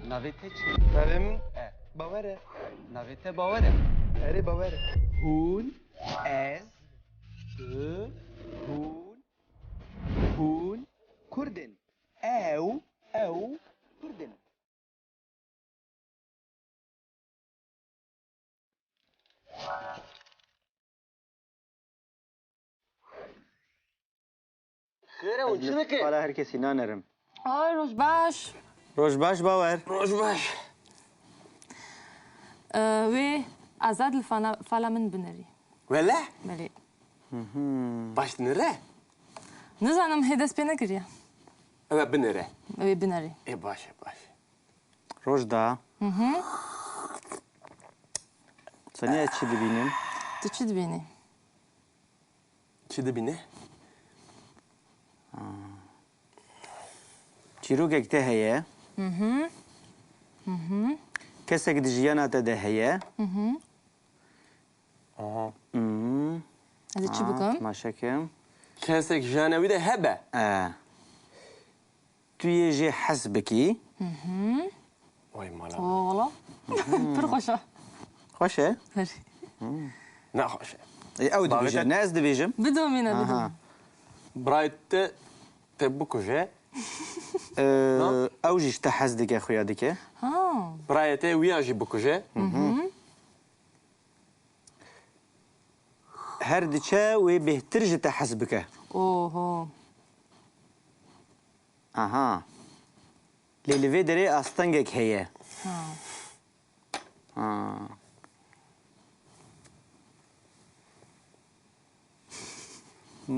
ناویته چی؟ ناویم باوره. ناویته باوره. اره باوره. هون از هون کردن. او کردن. خیره اون چی بکه؟ حالا هر کسی نانرم. آی روش باش. روش باش باور. روش باش. وی ازاد الفلا من بنری. ولی؟ بله. باش نره؟ نزانم هدس بی نگریه. اوه بنره. وی بنری. ای باشه باشه. روش دا. سنیا چی دبینیم؟ تو چی دبینی؟ چی دبینه؟ چیروکێک تێ هەیە کەسێک دژیاناتە دە هەیە از چی بکن؟ ماشەکەم کەسێک ژانەوی دە هەبە. تو یێژێ حەز بکی وای ماڵا. والا. پر خوشا. خۆشە؟ نەخۆشە. ئەو دەبێژە ناز دەبێژم بدومینه بدوم. برای te bikuje. ئەو ژیش تە حەز دکە خویا دکە برای te wiyan jî bikuje. هەر دچە وێ بهتر ji te حەز بکە اوه. ئاها لێ لەوێ دەرێ ئاستەنگێک هەیە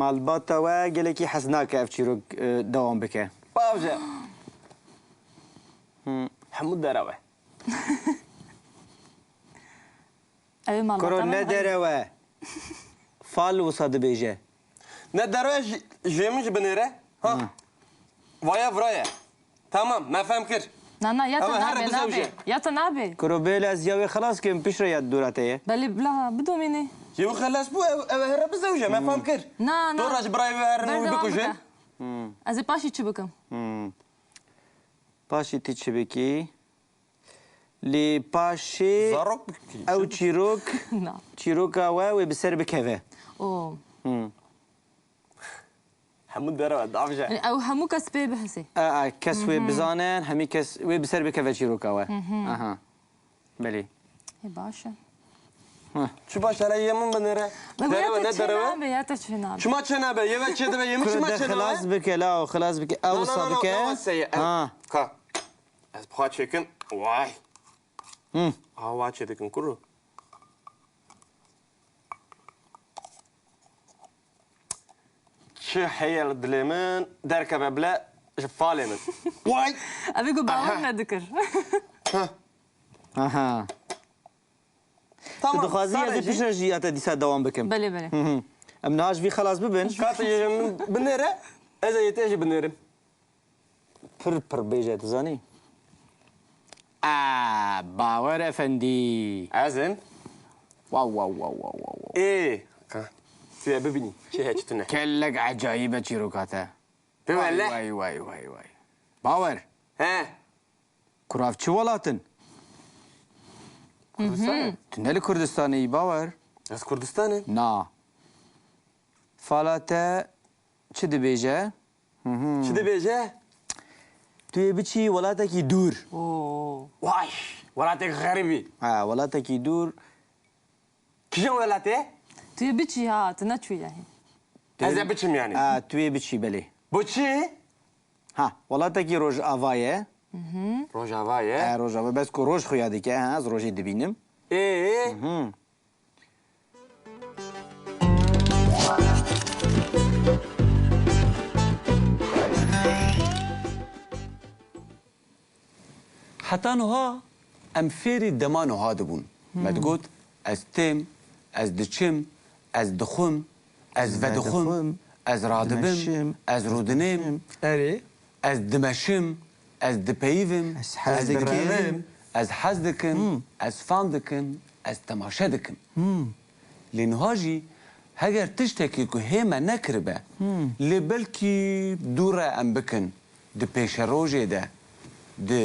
ماڵباتەوە gelekî حەز ناکە ئەف çîrok dewam bike باوجە. hemû derewe. اوی مال. کۆرۆ نەدەرەوە فال وسا dibêje Ne derewe jê min ji binêre? Ha? Vaya vraya. Tamam, me fehm kir. نه نه یا اما هر تنابه بزوجه. نابه یا تنابه. کۆرۆ bê lez ya wê xelas kim pişre ya dûrateye بله بلا بدومینه. Jî xelas bû ev here bizewje, me fehm kir. نه نه. Dora ji birayê wê herin wî bikuje. از پاشی چی بکم؟ paşê tî çi bikî lê paşê Zarok bikî. ew çîrok نه. çîroka we wê bi ser bikeve اوه. Hemû derewe davje. او همو کس به بحثی. kes wê bizanin hemî kes wê bi ser bikeve çîroka we aha belê ای باشه. Çi baş here yê min binêre? Derewe ne derewe? نابه یا تا چی نابه. Çima çe nabe? Yê çê dibe yê min çima çe xelas nabe? bike la xelas bike ew wisa bike ha Ka. Ez bixwa çêkin. Vay. Awa çê dikin kuru. Çi heye li dilê min derkeve bile ji falê min. Vay. ابی گو باور ندکر. aha Tamam. dixwazî ez ê pişre jî ya te dîsa dewam bikim بله بله. em niha ji vî xelas bibin Katı yê min binêre ez ê yê te jî binêrim. pir pir bêje tu zanî bawer efendî Ez im. wow wow wow wow wow Ê. Ka. Tu yê bibînî. Çi heye çi tu ne? kellek ecayîbe çîroka te Bimelle. vay vay vay vay bawer He. kurav çi welatin Kurdistanê. tu ne li Kurdistanê yî bawer Ez Kurdistanê. na fala te çi dibêje Çi dibêje? tu yê biçî welatekî dûr اوه. Vay. Welatê xeribî. welatekî dûr Kîjan welatê? توی بچی ها تو نچوی یعنی. Ez ê biçim yani. tu yê biçî belê Bu çi? ha welatekî Rojava ye Rojava ye. Rojava bes ku roj xuya dike ez rojê dibînim حتا نوها ام فێری دەما نوها دەبوون me digot ez têm ez diçim ez dixwim ez vedixwim ez radibim ez rûdinêm erê ez dimeşim ez dipeyivim hez dikim. dikêrim ez hez dikim ez fan dikim ez temaşe dikim lê niha jî heger tiştekî ku hême nekiribe lê belkî dûre em bikin di pêşerojê de di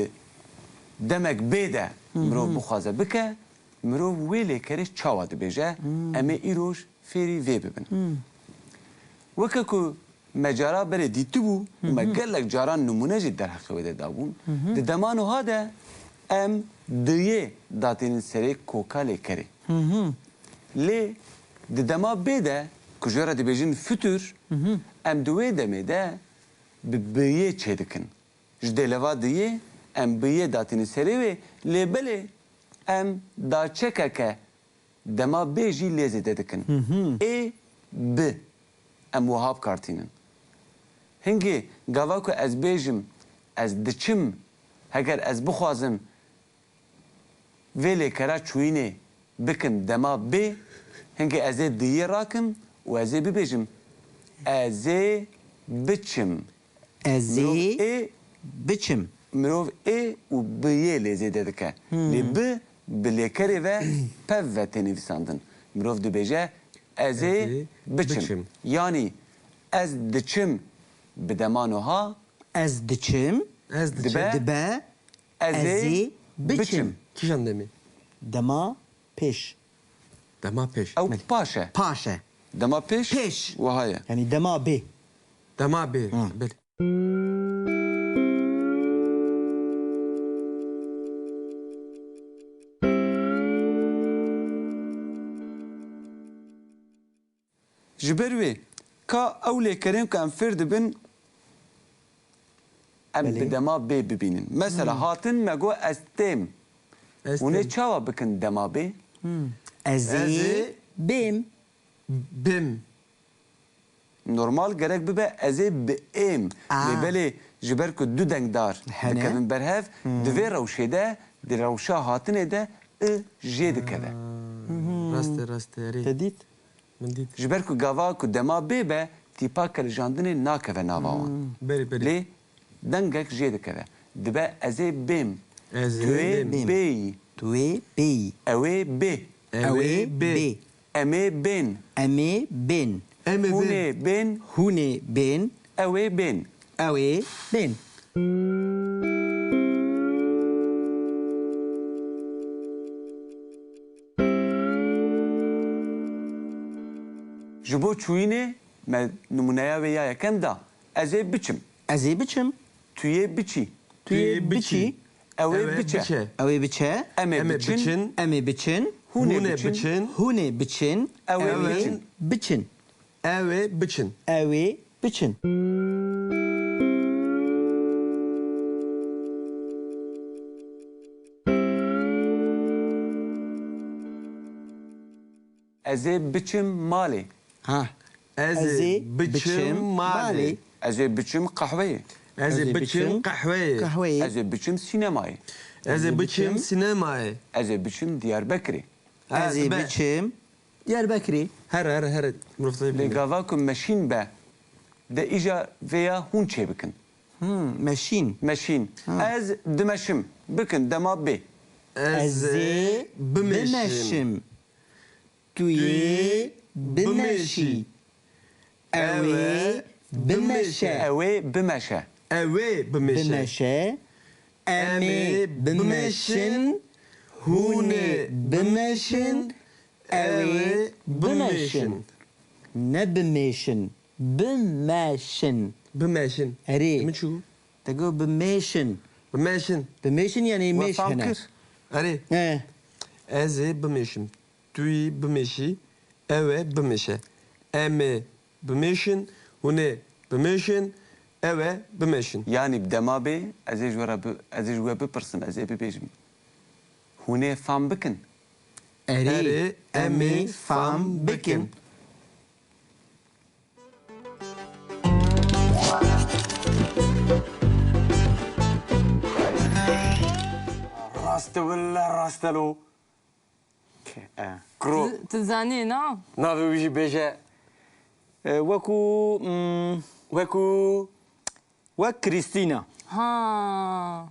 دمك بيدا مرو بخوازه بك مرو ويلي كريش تشاوا دبيجا اما ايروش فيري في ببن وكاكو مجارا بري ديتبو وما قال لك جاران نمونه جد در حقيقه دابون دمانو هذا ام ديه داتين سري كوكالي كري لي دما بيدا كجرا دبيجن فتور ام دوي دميدا ببيه تشدكن جدي لوا ديه ام بيه داتين سري لي بلي ام دا تشكك دما بيجي ليزي ددكن اي ب ام وهاب كارتينن هنگی گاوا کو از بیجم از دچم هگر از بخوازم ویلی کرا چوینه بکم دما بی هنگی از دیه راکم و از بیجم از بچم ازی بچم مروف ای و بیه لیزه ددکه لی ب بلیکری و پو و تنویساندن مروف دو بیجه از بچم یعنی از دچم بدمانوها از دچم Ez de دبا ازی بچم Kişan demi. دما پیش Dema peş. او باشا پاشه دما پیش پیش. وهاي یعنی دما بی Dema bir. Bil. جبروي كا اولي كريم كان فرد بن ام بله. بدما بي ببينن مثلا هاتن مگو استم ونه چاوا بكن دما بي ازی ازی بیم Bim. نورمال gerek bibe eze بام لبالي جبركو دو دنگ دار هنه. دكن برهف دوي روشيده دي روشا هاتنه ده جي دكده Raste raste. Eri. تدید Min dit. جبركو غاوا كو دما بيبه تيبا كرجاندني ناكه ناواوان Beri beri. لي دنگك جي دكده دبا ازي بيم Eze توي bim. بي توی بی اوي بي اوی بی امي بين امی بین Eme هوني bin. بين هونه بین اوي بين اوی بین جبو چوينه ما نمونايا ويا كم دا ازي بچم ازی بچم توي بچي توی بچی اوي Evet, بچه biçe. اوی بچه امي Eme بچن biçin. امی بچن هوني Hune بچن biçin. هونه بچن اوي Evet. بچن بچن Eve biçin. اوی بچن ازي بچم مالي ها Eze biçim mali. ازي بچم قهوه Eze biçim kahve. قهوه ازي بچم سينماي Eze biçim sinemaya. ازي بچم دياربكري ازی بچم دیاربکری Her. Murftayı لي bilin. غافاكم ماشين با ده ايجا فيا هون چه بكن ماشین ماشين از دمشم بكن دما بي ازی بمشم توی بمشی اوی بمشه اوي بمشا Eve bimişe. بمشه امی بمشن هونه بمشن اوی بمشن نه بمشن بمشن Bimeşin. اری Kimin şu? تقول بمشن Bimeşin. بمشن يعني مش هنا وفاكر Ari. ايه Eze bimişim. Tüy bimişi. Eve bimişe. Eme bimişin. Hune bimişin. Eve bimişin. يعني بدما بي ازي جورا ازي جوا ببرسن ازي ببيجم هوني فام بكن اري امي فام بكن راست ولا راستلو كرو تزاني نا Navi uji beje. وكو وكو وكريستينا ها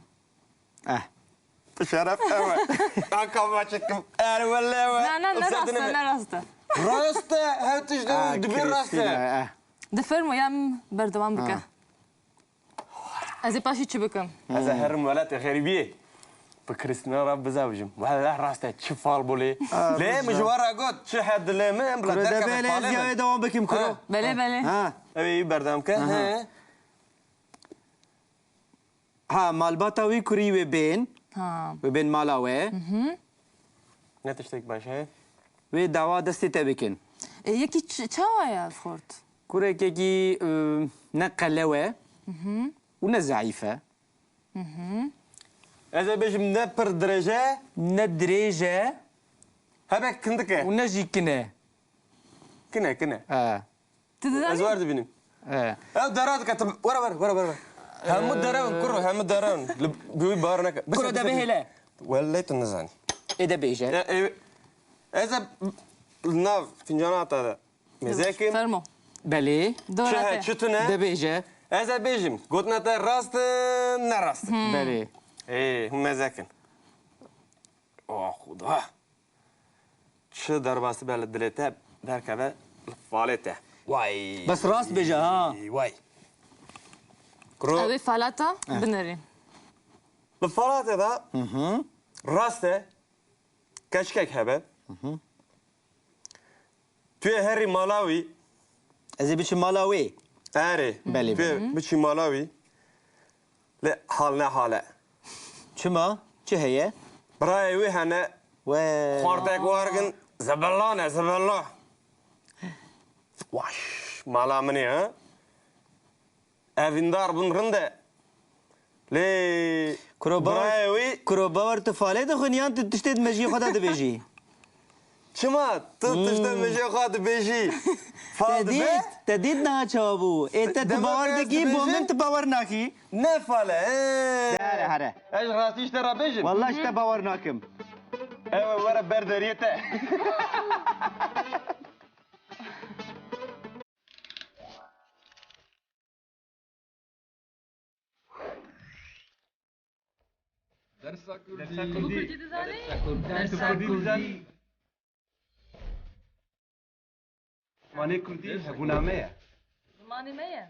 شرف اوا اكما çekim er ولا لا لا لا راستا لا راستا Rasta. Her tişde dibir rasta. دفرمو يم بردوان بك ازي باشي تشبكم هذا هرم ولات غريبية. بكريستنا رب زوجم وهذا راسته تشفال بولي ليه مجوارا قلت شو حد اللي من بلا كرو تركب دبي لازم الفالمن. دوام بكم كرو بله بله ها اي بردامك ها ها مالباتا وي كوري وبين ها وبين مالاوي نتشتك باشه و دعوا دستي تبكن یکی چاوایه خورد كوري كيكي نقلوه ونزعيفه اذا بيجم نبر درجه ندريجه هبك كندك ونجي كنا كنا تدري ازوار دبنم او درات كتب ورا هم الدرون كره هم الدرون بيوي بارنك كرو دبي هلا وليت النزاني اذا بيجي اذا الناف فنجانات هذا مزاكم فرمو بلي دوراته شتنا دبيجه اذا بيجم قلنا راست نراست بلي ايه هم مزاكن اوه خدا شو درباس بالدليته بركبه فالته واي بس راس بيجي ها واي كرو اوی فالاتا بنرین الفالات هذا راسته كشكك هبه توی هری مالاوی اذا بيجي مالاوي اره بله، توی بله. بچی مالاوی لا حال نه حاله شما شو هي برای وی هنه و خورتك وارگن زبلانه زبلان واش مالا منی ها اویندار بون رنده لی كرو برای باور وی كرو باور تفالي دخنيان تشتد مجي خدا دبيجي چما تو تشتن میشه خواهد بیشی فالد تدید به تدید نه چابو انت تباور دکی بومن تباور ناكي نه فاله هره هره ايش راستيش ترى بيجن والله اشتا باور ناكم ايوه ورا بردريته مانه کردی هبونامه زمانی میه